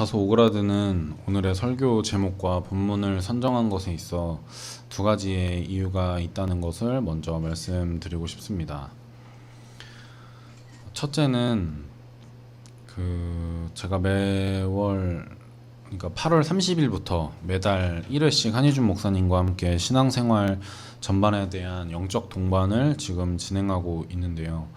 다소 오그라드는 오늘의 설교 제목과 본문을 선정한 것에 있어 두 가지의 이유가 있다는 것을 먼저 말씀드리고 싶습니다. 첫째는 제가 매월 그러니까 8월 30일부터 매달 1회씩 한희준 목사님과 함께 신앙생활 전반에 대한 영적 동반을 지금 진행하고 있는데요.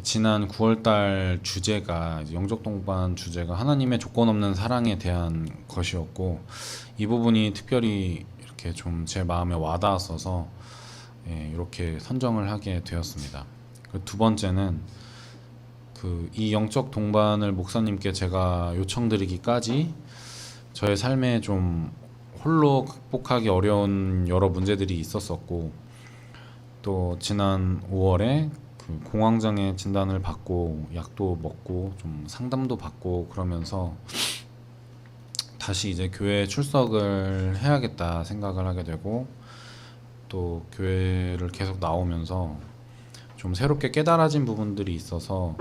지난 9월달 주제가 영적 동반 주제가 하나님의 조건 없는 사랑에 대한 것이었고, 이 부분이 특별히 이렇게 좀 제 마음에 와닿았어서 이렇게 선정을 하게 되었습니다. 두 번째는 이 영적 동반을 목사님께 제가 요청드리기까지 저의 삶에 좀 홀로 극복하기 어려운 여러 문제들이 있었었고, 또 지난 5월에 공황장애 진단을 받고 약도 먹고 좀 상담도 받고 그러면서 다시 이제 교회 출석을 해야겠다 생각을 하게 되고, 또 교회를 계속 나오면서 좀 새롭게 깨달아진 부분들이 있어서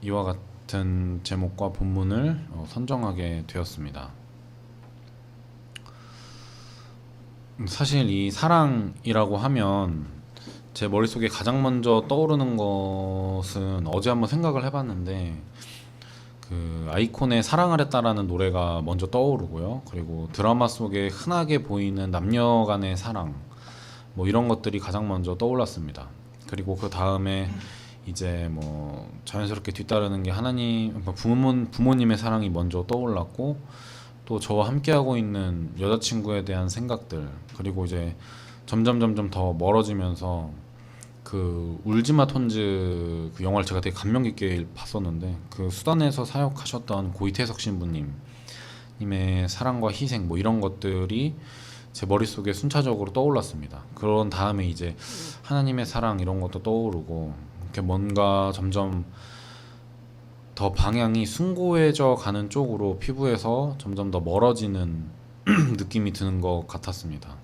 이와 같은 제목과 본문을 선정하게 되었습니다. 사실 이 사랑이라고 하면 제 머릿속에 가장 먼저 떠오르는 것은 어제 한번 생각을 해봤는데 아이콘의 사랑하랬다라는 노래가 먼저 떠오르고요. 그리고 드라마 속에 흔하게 보이는 남녀 간의 사랑 뭐 이런 것들이 가장 먼저 떠올랐습니다. 그리고 그 다음에 이제 뭐 자연스럽게 뒤따르는 게 하나님 부모님의 사랑이 먼저 떠올랐고, 또 저와 함께하고 있는 여자친구에 대한 생각들, 그리고 이제 점점 더 멀어지면서 울지마 톤즈 영화를 제가 되게 감명 깊게 봤었는데, 수단에서 사역하셨던 고이태석 신부님의 사랑과 희생 뭐 이런 것들이 제 머릿속에 순차적으로 떠올랐습니다. 그런 다음에 이제 하나님의 사랑 이런 것도 떠오르고, 이렇게 뭔가 점점 더 방향이 숭고해져 가는 쪽으로 피부에서 점점 더 멀어지는 느낌이 드는 것 같았습니다.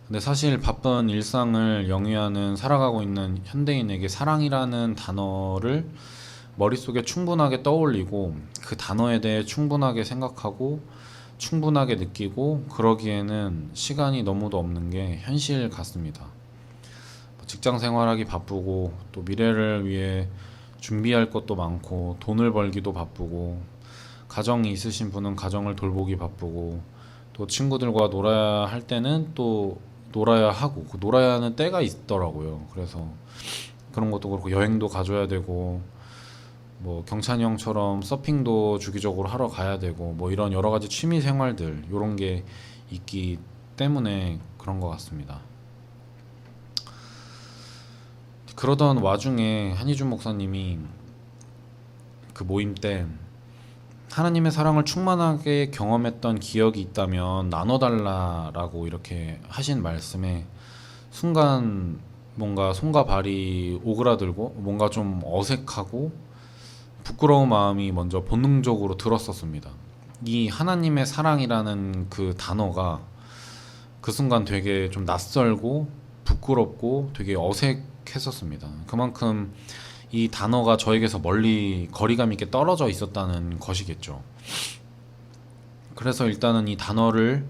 근데 사실 바쁜 일상을 영위하는 살아가고 있는 현대인에게 사랑이라는 단어를 머릿속에 충분하게 떠올리고 그 단어에 대해 충분하게 생각하고 충분하게 느끼고 그러기에는 시간이 너무도 없는 게 현실 같습니다. 직장 생활하기 바쁘고, 또 미래를 위해 준비할 것도 많고, 돈을 벌기도 바쁘고, 가정이 있으신 분은 가정을 돌보기 바쁘고, 또 친구들과 놀아야 할 때는 또 놀아야 하고, 놀아야 하는 때가 있더라고요. 그래서 그런 것도 그렇고, 여행도 가줘야 되고, 뭐 경찬이 형처럼 서핑도 주기적으로 하러 가야 되고, 뭐 이런 여러 가지 취미 생활들 이런 게 있기 때문에 그런 것 같습니다. 그러던 와중에 한희준 목사님이 그 모임 때 하나님의 사랑을 충만하게 경험했던 기억이 있다면 나눠달라라고 이렇게 하신 말씀에 순간 뭔가 손과 발이 오그라들고 뭔가 좀 어색하고 부끄러운 마음이 먼저 본능적으로 들었었습니다. 이 하나님의 사랑이라는 그 단어가 그 순간 되게 좀 낯설고 부끄럽고 되게 어색했었습니다. 그만큼 이 단어가 저에게서 멀리 거리감 있게 떨어져 있었다는 것이겠죠. 그래서 일단은 이 단어를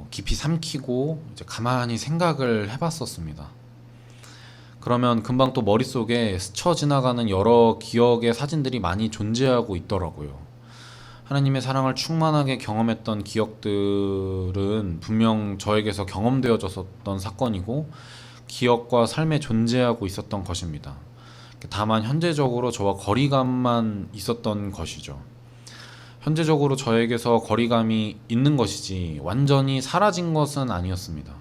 깊이 삼키고 이제 가만히 생각을 해봤었습니다. 그러면 금방 또 머릿속에 스쳐 지나가는 여러 기억의 사진들이 많이 존재하고 있더라고요. 하나님의 사랑을 충만하게 경험했던 기억들은 분명 저에게서 경험되어졌었던 사건이고 기억과 삶에 존재하고 있었던 것입니다. 다만 현재적으로 저와 거리감만 있었던 것이죠. 현재적으로 저에게서 거리감이 있는 것이지 완전히 사라진 것은 아니었습니다.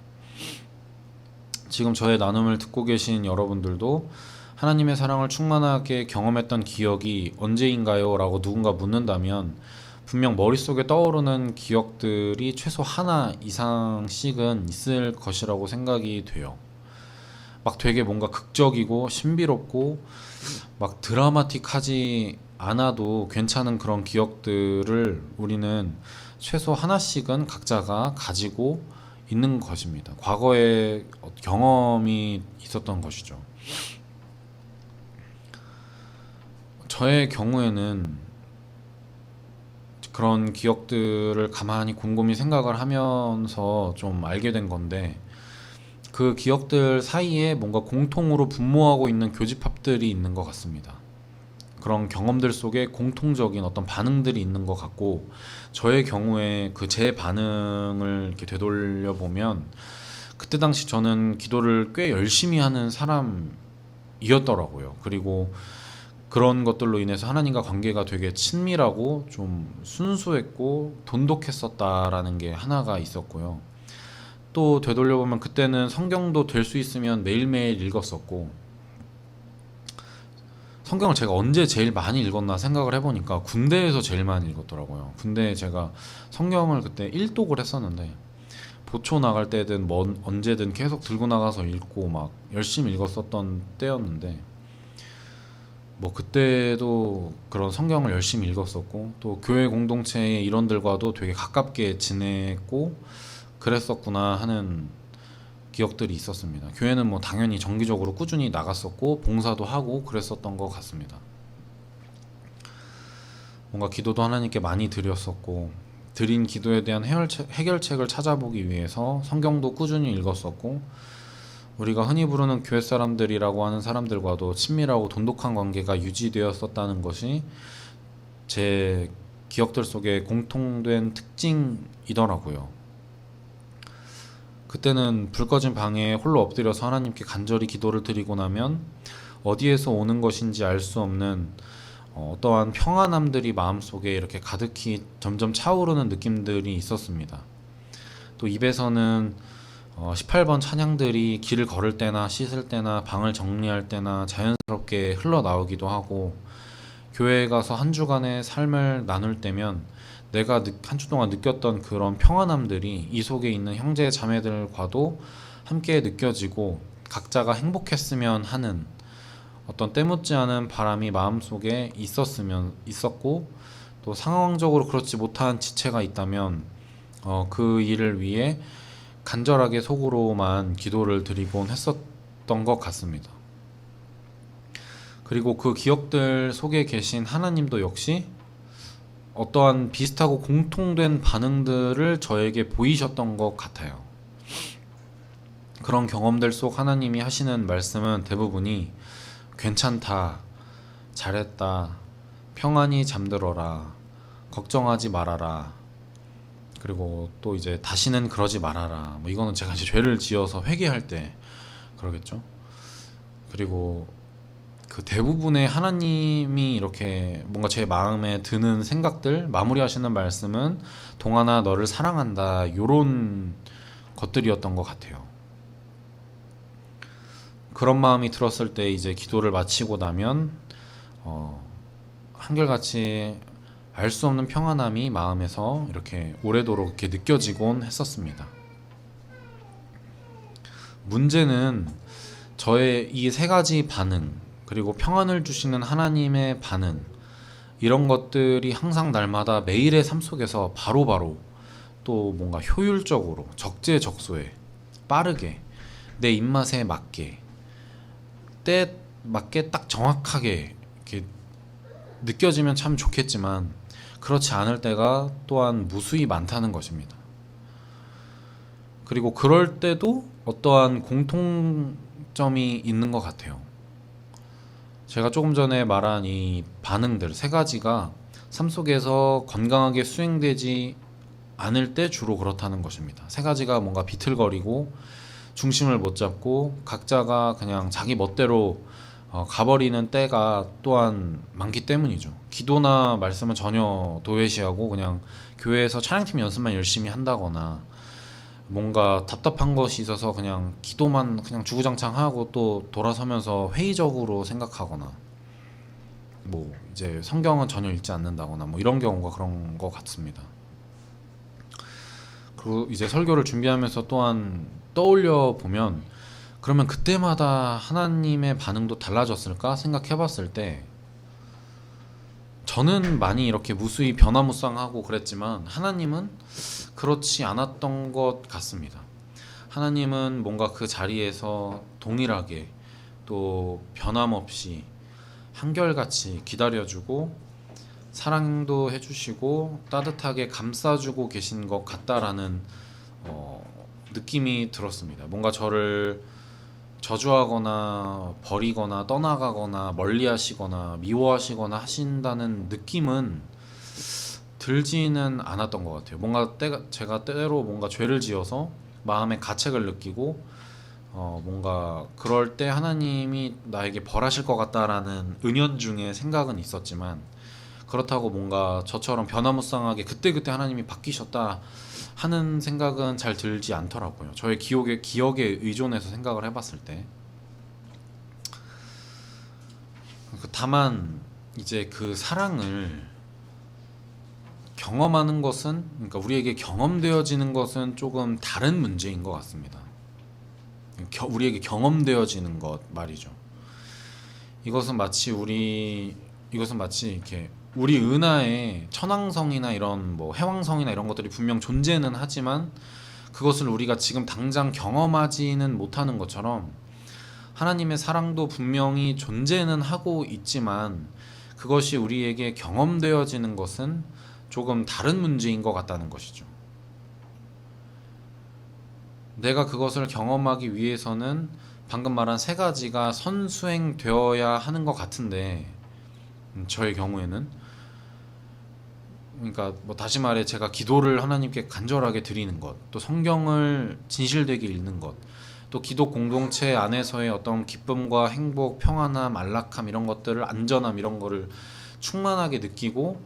지금 저의 나눔을 듣고 계신 여러분들도 하나님의 사랑을 충만하게 경험했던 기억이 언제인가요? 라고 누군가 묻는다면 분명 머릿속에 떠오르는 기억들이 최소 하나 이상씩은 있을 것이라고 생각이 돼요. 막 되게 뭔가 극적이고 신비롭고 막 드라마틱하지 않아도 괜찮은 그런 기억들을 우리는 최소 하나씩은 각자가 가지고 있는 것입니다. 과거에 경험이 있었던 것이죠. 저의 경우에는 그런 기억들을 가만히 곰곰이 생각을 하면서 좀 알게 된 건데, 그 기억들 사이에 뭔가 공통으로 분모하고 있는 교집합들이 있는 것 같습니다. 그런 경험들 속에 공통적인 어떤 반응들이 있는 것 같고, 저의 경우에 그 제 반응을 이렇게 되돌려 보면 그때 당시 저는 기도를 꽤 열심히 하는 사람이었더라고요. 그리고 그런 것들로 인해서 하나님과 관계가 되게 친밀하고 좀 순수했고 돈독했었다라는 게 하나가 있었고요. 또 되돌려보면 그때는 성경도 될 수 있으면 매일매일 읽었었고, 성경을 제가 언제 제일 많이 읽었나 생각을 해보니까 군대에서 제일 많이 읽었더라고요. 군대에 제가 성경을 그때 일독을 했었는데, 보초 나갈 때든 언제든 계속 들고 나가서 읽고 막 열심히 읽었었던 때였는데, 뭐 그때도 그런 성경을 열심히 읽었었고, 또 교회 공동체의 일원들과도 되게 가깝게 지냈고 그랬었구나 하는 기억들이 있었습니다. 교회는 뭐 당연히 정기적으로 꾸준히 나갔었고 봉사도 하고 그랬었던 것 같습니다. 뭔가 기도도 하나님께 많이 드렸었고, 드린 기도에 대한 해결책을 찾아보기 위해서 성경도 꾸준히 읽었었고, 우리가 흔히 부르는 교회 사람들이라고 하는 사람들과도 친밀하고 돈독한 관계가 유지되었었다는 것이 제 기억들 속에 공통된 특징이더라고요. 그때는 불 꺼진 방에 홀로 엎드려서 하나님께 간절히 기도를 드리고 나면 어디에서 오는 것인지 알 수 없는 어떠한 평안함들이 마음속에 이렇게 가득히 점점 차오르는 느낌들이 있었습니다. 또 입에서는 18번 찬양들이 길을 걸을 때나 씻을 때나 방을 정리할 때나 자연스럽게 흘러나오기도 하고, 교회에 가서 한 주간의 삶을 나눌 때면 내가 한 주 동안 느꼈던 그런 평안함들이 이 속에 있는 형제 자매들과도 함께 느껴지고, 각자가 행복했으면 하는 어떤 때묻지 않은 바람이 마음속에 있었고, 또 상황적으로 그렇지 못한 지체가 있다면 그 일을 위해 간절하게 속으로만 기도를 드리곤 했었던 것 같습니다. 그리고 그 기억들 속에 계신 하나님도 역시 어떠한 비슷하고 공통된 반응들을 저에게 보이셨던 것 같아요. 그런 경험들 속 하나님이 하시는 말씀은 대부분이 괜찮다, 잘했다, 평안히 잠들어라, 걱정하지 말아라, 그리고 또 이제 다시는 그러지 말아라. 뭐 이거는 제가 이제 죄를 지어서 회개할 때 그러겠죠. 그리고 그 대부분의 하나님이 이렇게 뭔가 제 마음에 드는 생각들 마무리하시는 말씀은 동아나 너를 사랑한다, 요런 것들이었던 것 같아요. 그런 마음이 들었을 때 이제 기도를 마치고 나면 한결같이 알 수 없는 평안함이 마음에서 이렇게 오래도록 이렇게 느껴지곤 했었습니다. 문제는 저의 이 세 가지 반응, 그리고 평안을 주시는 하나님의 반응, 이런 것들이 항상 날마다 매일의 삶 속에서 바로바로 또 뭔가 효율적으로 적재적소에 빠르게 내 입맛에 맞게 때에 맞게 딱 정확하게 이렇게 느껴지면 참 좋겠지만, 그렇지 않을 때가 또한 무수히 많다는 것입니다. 그리고 그럴 때도 어떠한 공통점이 있는 것 같아요. 제가 조금 전에 말한 이 반응들 세 가지가 삶 속에서 건강하게 수행되지 않을 때 주로 그렇다는 것입니다. 세 가지가 뭔가 비틀거리고 중심을 못 잡고 각자가 그냥 자기 멋대로 가버리는 때가 또한 많기 때문이죠. 기도나 말씀은 전혀 도외시하고 그냥 교회에서 찬양팀 연습만 열심히 한다거나, 뭔가 답답한 것이 있어서 그냥 기도만 그냥 주구장창 하고 또 돌아서면서 회의적으로 생각하거나, 뭐 이제 성경은 전혀 읽지 않는다거나 뭐 이런 경우가 그런 것 같습니다. 그리고 이제 설교를 준비하면서 또한 떠올려 보면, 그러면 그때마다 하나님의 반응도 달라졌을까 생각해 봤을 때, 저는 많이 이렇게 무수히 변화무쌍하고 그랬지만 하나님은 그렇지 않았던 것 같습니다. 하나님은 뭔가 그 자리에서 동일하게 또 변함없이 한결같이 기다려주고 사랑도 해주시고 따뜻하게 감싸주고 계신 것 같다라는 느낌이 들었습니다. 뭔가 저를 저주하거나 버리거나 떠나가거나 멀리하시거나 미워하시거나 하신다는 느낌은 들지는 않았던 것 같아요. 뭔가 제가 때로 뭔가 죄를 지어서 마음에 가책을 느끼고 뭔가 그럴 때 하나님이 나에게 벌하실 것 같다라는 은연중에 생각은 있었지만, 그렇다고 뭔가 저처럼 변화무쌍하게 그때그때 하나님이 바뀌셨다 하는 생각은 잘 들지 않더라고요. 저의 기억에 의존해서 생각을 해봤을 때. 다만 이제 그 사랑을 경험하는 것은, 그러니까 우리에게 경험되어지는 것은 조금 다른 문제인 것 같습니다. 우리에게 경험되어지는 것 말이죠. 이것은 마치 이렇게 우리 은하에 천왕성이나 이런 뭐 해왕성이나 이런 것들이 분명 존재는 하지만 그것을 우리가 지금 당장 경험하지는 못하는 것처럼, 하나님의 사랑도 분명히 존재는 하고 있지만 그것이 우리에게 경험되어지는 것은 조금 다른 문제인 것 같다는 것이죠. 내가 그것을 경험하기 위해서는 방금 말한 세 가지가 선수행되어야 하는 것 같은데, 저의 경우에는, 그러니까 뭐 다시 말해 제가 기도를 하나님께 간절하게 드리는 것, 또 성경을 진실되게 읽는 것, 또 기독 공동체 안에서의 어떤 기쁨과 행복, 평안함, 안락함 이런 것들을, 안전함 이런 거를 충만하게 느끼고,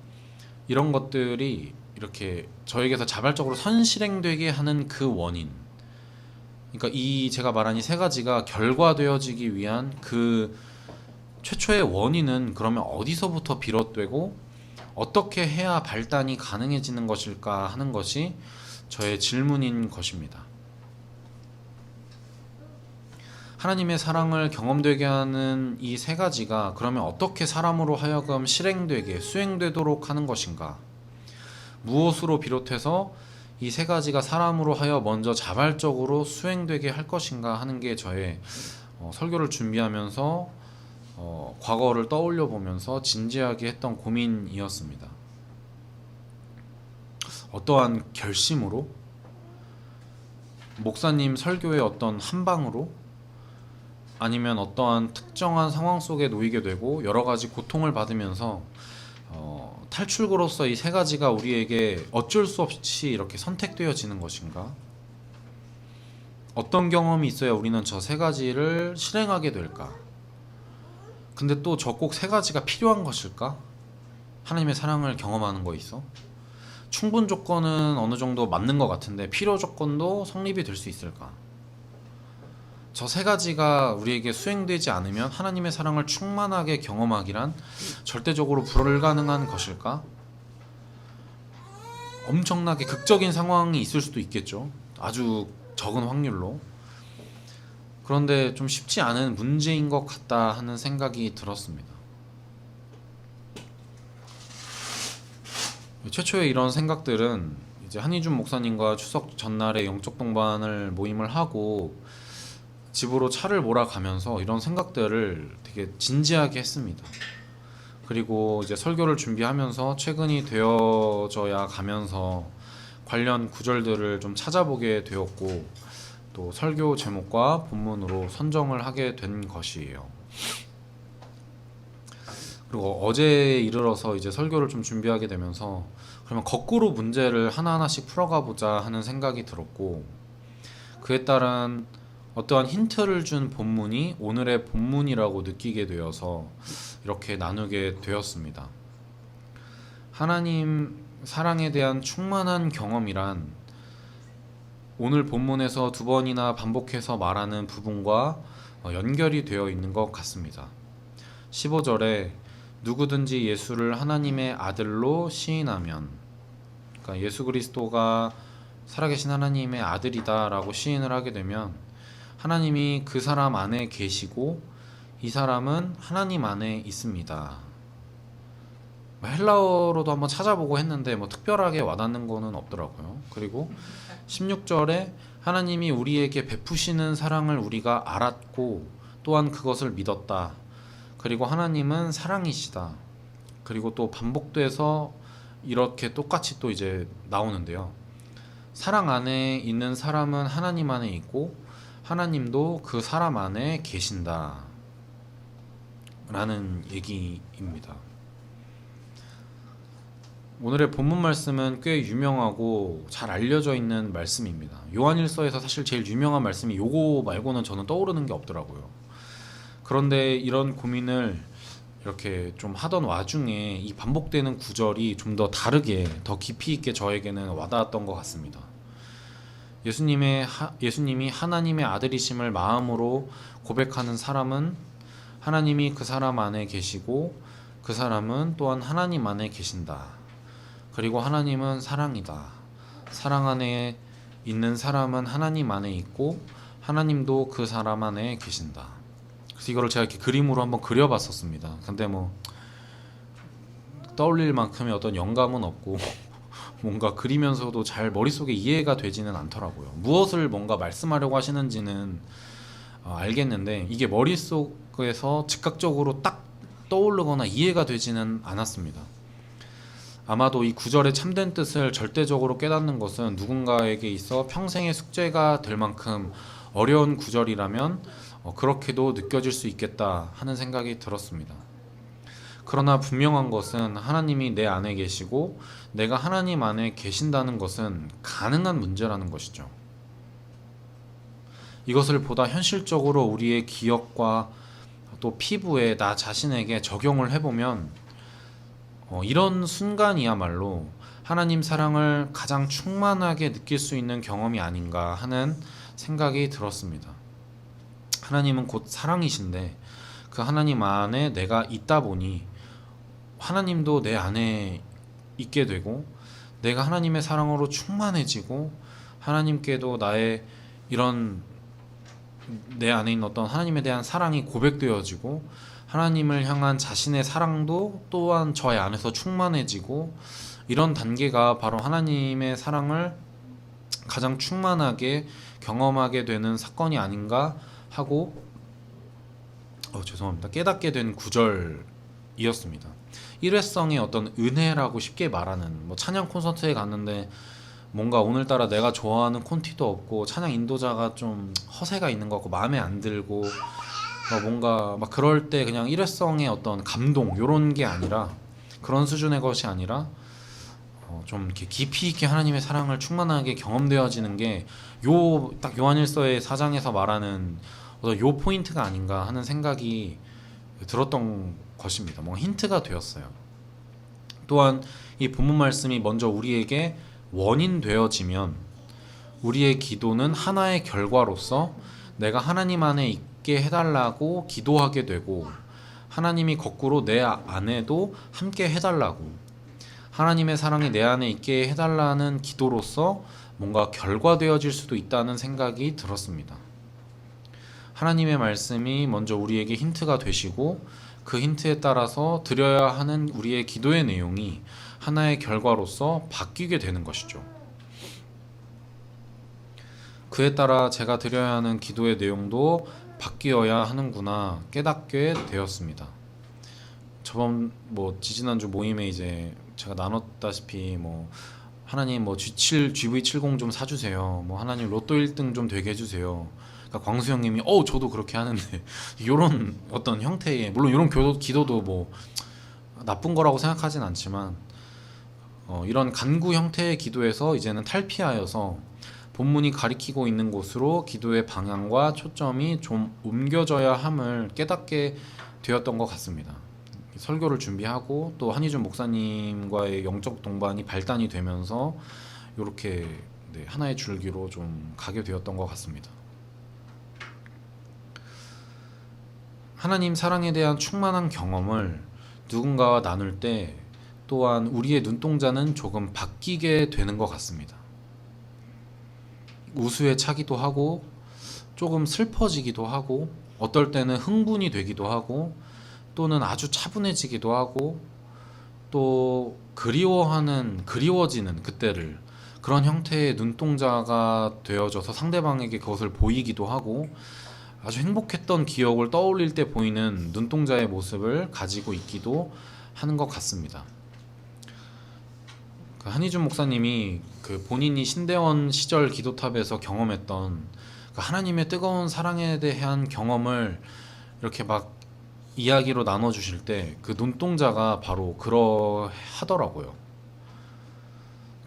이런 것들이 이렇게 저에게서 자발적으로 선실행되게 하는 그 원인, 그러니까 이 제가 말한 이 세 가지가 결과되어지기 위한 그 최초의 원인은 그러면 어디서부터 비롯되고 어떻게 해야 발단이 가능해지는 것일까 하는 것이 저의 질문인 것입니다. 하나님의 사랑을 경험되게 하는 이 세 가지가 그러면 어떻게 사람으로 하여금 실행되게, 수행되도록 하는 것인가? 무엇으로 비롯해서 이 세 가지가 사람으로 하여 먼저 자발적으로 수행되게 할 것인가 하는 게 저의 설교를 준비하면서 과거를 떠올려 보면서 진지하게 했던 고민이었습니다. 어떠한 결심으로? 목사님 설교의 어떤 한방으로? 아니면 어떠한 특정한 상황 속에 놓이게 되고 여러 가지 고통을 받으면서 탈출구로서 이 세 가지가 우리에게 어쩔 수 없이 이렇게 선택되어지는 것인가? 어떤 경험이 있어야 우리는 저 세 가지를 실행하게 될까? 근데 또 저 꼭 세 가지가 필요한 것일까? 하나님의 사랑을 경험하는 거 있어? 충분 조건은 어느 정도 맞는 것 같은데 필요 조건도 성립이 될 수 있을까? 저 세 가지가 우리에게 수행되지 않으면 하나님의 사랑을 충만하게 경험하기란 절대적으로 불가능한 것일까? 엄청나게 극적인 상황이 있을 수도 있겠죠. 아주 적은 확률로. 그런데 좀 쉽지 않은 문제인 것 같다 하는 생각이 들었습니다. 최초에 이런 생각들은 이제 한희준 목사님과 추석 전날에 영적 동반을 모임을 하고 집으로 차를 몰아가면서 이런 생각들을 되게 진지하게 했습니다. 그리고 이제 설교를 준비하면서 최근이 되어져야 가면서 관련 구절들을 좀 찾아보게 되었고, 또 설교 제목과 본문으로 선정을 하게 된 것이에요. 그리고 어제에 이르러서 이제 설교를 좀 준비하게 되면서 그러면 거꾸로 문제를 하나하나씩 풀어가 보자 하는 생각이 들었고, 그에 따른 어떠한 힌트를 준 본문이 오늘의 본문이라고 느끼게 되어서 이렇게 나누게 되었습니다. 하나님 사랑에 대한 충만한 경험이란 오늘 본문에서 두 번이나 반복해서 말하는 부분과 연결이 되어 있는 것 같습니다. 15절에 누구든지 예수를 하나님의 아들로 시인하면, 그러니까 예수 그리스도가 살아계신 하나님의 아들이다 라고 시인을 하게 되면 하나님이 그 사람 안에 계시고 이 사람은 하나님 안에 있습니다. 헬라어로도 한번 찾아보고 했는데 뭐 특별하게 와닿는 거는 없더라고요. 그리고 16절에 하나님이 우리에게 베푸시는 사랑을 우리가 알았고 또한 그것을 믿었다. 그리고 하나님은 사랑이시다. 그리고 또 반복돼서 이렇게 똑같이 또 이제 나오는데요. 사랑 안에 있는 사람은 하나님 안에 있고 하나님도 그 사람 안에 계신다 라는 얘기입니다. 오늘의 본문 말씀은 꽤 유명하고 잘 알려져 있는 말씀입니다. 요한일서에서 사실 제일 유명한 말씀이 요거 말고는 저는 떠오르는 게 없더라고요. 그런데 이런 고민을 이렇게 좀 하던 와중에 이 반복되는 구절이 좀 더 다르게 더 깊이 있게 저에게는 와닿았던 것 같습니다. 예수님이 하나님의 아들이심을 마음으로 고백하는 사람은 하나님이 그 사람 안에 계시고 그 사람은 또한 하나님 안에 계신다. 그리고 하나님은 사랑이다. 사랑 안에 있는 사람은 하나님 안에 있고 하나님도 그 사람 안에 계신다. 그래서 이거를 제가 이렇게 그림으로 한번 그려봤었습니다. 근데 뭐 떠올릴 만큼의 어떤 영감은 없고 뭔가 그리면서도 잘 머릿속에 이해가 되지는 않더라고요. 무엇을 뭔가 말씀하려고 하시는지는 알겠는데 이게 머릿속에서 즉각적으로 딱 떠오르거나 이해가 되지는 않았습니다. 아마도 이 구절의 참된 뜻을 절대적으로 깨닫는 것은 누군가에게 있어 평생의 숙제가 될 만큼 어려운 구절이라면 그렇게도 느껴질 수 있겠다 하는 생각이 들었습니다. 그러나 분명한 것은 하나님이 내 안에 계시고 내가 하나님 안에 계신다는 것은 가능한 문제라는 것이죠. 이것을 보다 현실적으로 우리의 기억과 또 피부에 나 자신에게 적용을 해보면 이런 순간이야말로 하나님 사랑을 가장 충만하게 느낄 수 있는 경험이 아닌가 하는 생각이 들었습니다. 하나님은 곧 사랑이신데 그 하나님 안에 내가 있다 보니 하나님도 내 안에 있게 되고 내가 하나님의 사랑으로 충만해지고 하나님께도 나의 이런 내 안에 있는 어떤 하나님에 대한 사랑이 고백되어지고 하나님을 향한 자신의 사랑도 또한 저의 안에서 충만해지고 이런 단계가 바로 하나님의 사랑을 가장 충만하게 경험하게 되는 사건이 아닌가 하고 죄송합니다. 깨닫게 된 구절이었습니다. 일회성의 어떤 은혜라고 쉽게 말하는 찬양 콘서트에 갔는데 뭔가 오늘따라 내가 좋아하는 콘티도 없고 찬양 인도자가 좀 허세가 있는 것 같고 마음에 안 들고 뭔가 막 그럴 때 그냥 일회성의 어떤 감동 요런 게 아니라 그런 수준의 것이 아니라 좀 이렇게 깊이 있게 하나님의 사랑을 충만하게 경험되어지는 게 딱 요한일서의 4장에서 말하는 요 포인트가 아닌가 하는 생각이 들었던 것입니다. 뭔가 힌트가 되었어요. 또한 이 본문 말씀이 먼저 우리에게 원인 되어지면 우리의 기도는 하나의 결과로서 내가 하나님 안에 있게 해달라고 기도하게 되고 하나님이 거꾸로 내 안에도 함께 해달라고 하나님의 사랑이 내 안에 있게 해달라는 기도로서 뭔가 결과되어질 수도 있다는 생각이 들었습니다. 하나님의 말씀이 먼저 우리에게 힌트가 되시고 그 힌트에 따라서 드려야 하는 우리의 기도의 내용이 하나의 결과로서 바뀌게 되는 것이죠. 그에 따라 제가 드려야 하는 기도의 내용도 바뀌어야 하는구나 깨닫게 되었습니다. 저번 지지난주 모임에 이제 제가 나눴다시피 하나님 GV70 좀 사주세요. 하나님 로또 1등 좀 되게 해주세요. 그러니까 광수 형님이 저도 그렇게 하는데 이런 어떤 형태의 물론 이런 기도도 나쁜 거라고 생각하진 않지만 이런 간구 형태의 기도에서 이제는 탈피하여서 본문이 가리키고 있는 곳으로 기도의 방향과 초점이 좀 옮겨져야 함을 깨닫게 되었던 것 같습니다. 설교를 준비하고 또 한희준 목사님과의 영적 동반이 발단이 되면서 이렇게 하나의 줄기로 좀 가게 되었던 것 같습니다. 하나님 사랑에 대한 충만한 경험을 누군가와 나눌 때 또한 우리의 눈동자는 조금 바뀌게 되는 것 같습니다. 우수에 차기도 하고 조금 슬퍼지기도 하고 어떨 때는 흥분이 되기도 하고 또는 아주 차분해지기도 하고 또 그리워지는 그때를 그런 형태의 눈동자가 되어져서 상대방에게 그것을 보이기도 하고 아주 행복했던 기억을 떠올릴 때 보이는 눈동자의 모습을 가지고 있기도 하는 것 같습니다. 그 한희준 목사님이 그 본인이 신대원 시절 기도탑에서 경험했던 그 하나님의 뜨거운 사랑에 대한 경험을 이렇게 막 이야기로 나눠주실 때 그 눈동자가 바로 그러하더라고요.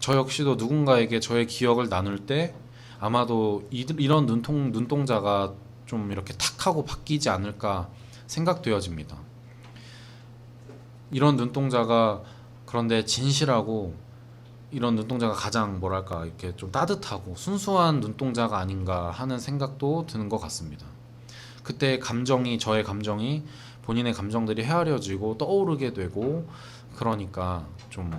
저 역시도 누군가에게 저의 기억을 나눌 때 아마도 이런 눈동자가 좀 이렇게 탁 하고 바뀌지 않을까 생각되어집니다. 이런 눈동자가 그런데 진실하고 이런 눈동자가 가장 뭐랄까 이렇게 좀 따뜻하고 순수한 눈동자가 아닌가 하는 생각도 드는 것 같습니다. 그때 저의 감정이 본인의 감정들이 헤아려지고 떠오르게 되고 그러니까 좀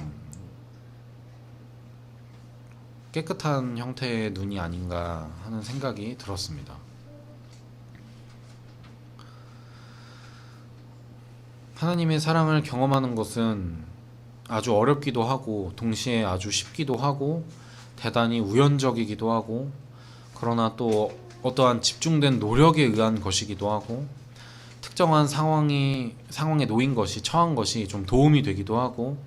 깨끗한 형태의 눈이 아닌가 하는 생각이 들었습니다. 하나님의 사랑을 경험하는 것은 아주 어렵기도 하고 동시에 아주 쉽기도 하고 대단히 우연적이기도 하고 그러나 또 어떠한 집중된 노력에 의한 것이기도 하고 특정한 상황에 놓인 것이 처한 것이 좀 도움이 되기도 하고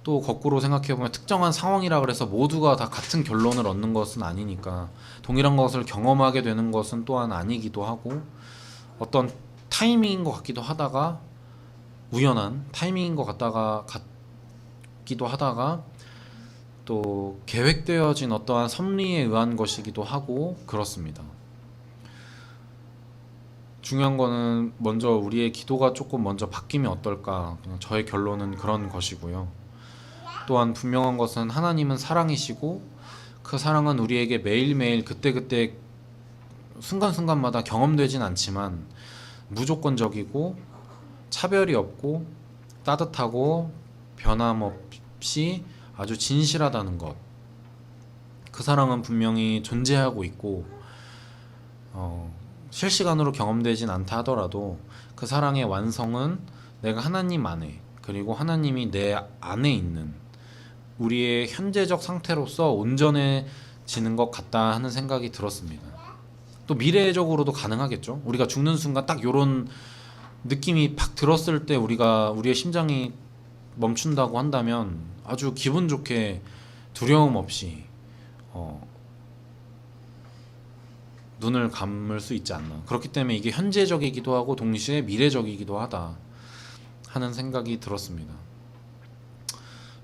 또 거꾸로 생각해보면 특정한 상황이라 그래서 모두가 다 같은 결론을 얻는 것은 아니니까 동일한 것을 경험하게 되는 것은 또한 아니기도 하고 어떤 타이밍인 것 같기도 하다가 우연한 타이밍인 것 같기도 하다가 또 계획되어진 어떠한 섭리에 의한 것이기도 하고 그렇습니다. 중요한 거는 먼저 우리의 기도가 조금 먼저 바뀌면 어떨까. 저의 결론은 그런 것이고요. 또한 분명한 것은 하나님은 사랑이시고 그 사랑은 우리에게 매일매일 그때그때 순간순간마다 경험되진 않지만 무조건적이고 차별이 없고 따뜻하고 변함없이 아주 진실하다는 것. 그 사랑은 분명히 존재하고 있고 실시간으로 경험되진 않다 하더라도 그 사랑의 완성은 내가 하나님 안에 그리고 하나님이 내 안에 있는 우리의 현재적 상태로서 온전해지는 것 같다 하는 생각이 들었습니다. 또 미래적으로도 가능하겠죠. 우리가 죽는 순간 딱 요런 느낌이 팍 들었을 때 우리의 심장이 멈춘다고 한다면 아주 기분 좋게 두려움 없이 눈을 감을 수 있지 않나. 그렇기 때문에 이게 현재적이기도 하고 동시에 미래적이기도 하다 하는 생각이 들었습니다.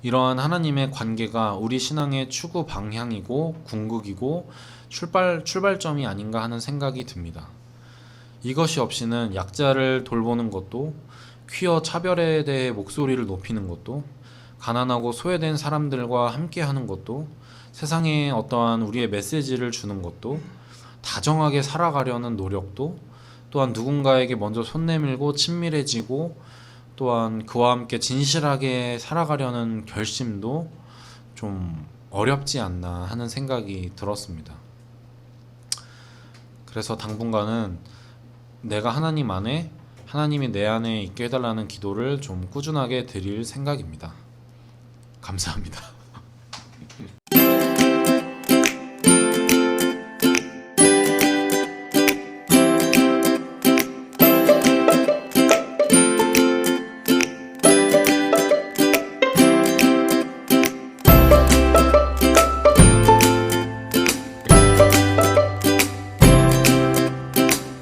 이러한 하나님의 관계가 우리 신앙의 추구 방향이고 궁극이고 출발점이 아닌가 하는 생각이 듭니다. 이것이 없이는 약자를 돌보는 것도 퀴어 차별에 대해 목소리를 높이는 것도 가난하고 소외된 사람들과 함께하는 것도 세상에 어떠한 우리의 메시지를 주는 것도 다정하게 살아가려는 노력도 또한 누군가에게 먼저 손 내밀고 친밀해지고 또한 그와 함께 진실하게 살아가려는 결심도 좀 어렵지 않나 하는 생각이 들었습니다. 그래서 당분간은 내가 하나님 안에 하나님이 내 안에 있게 해달라는 기도를 좀 꾸준하게 드릴 생각입니다. 감사합니다.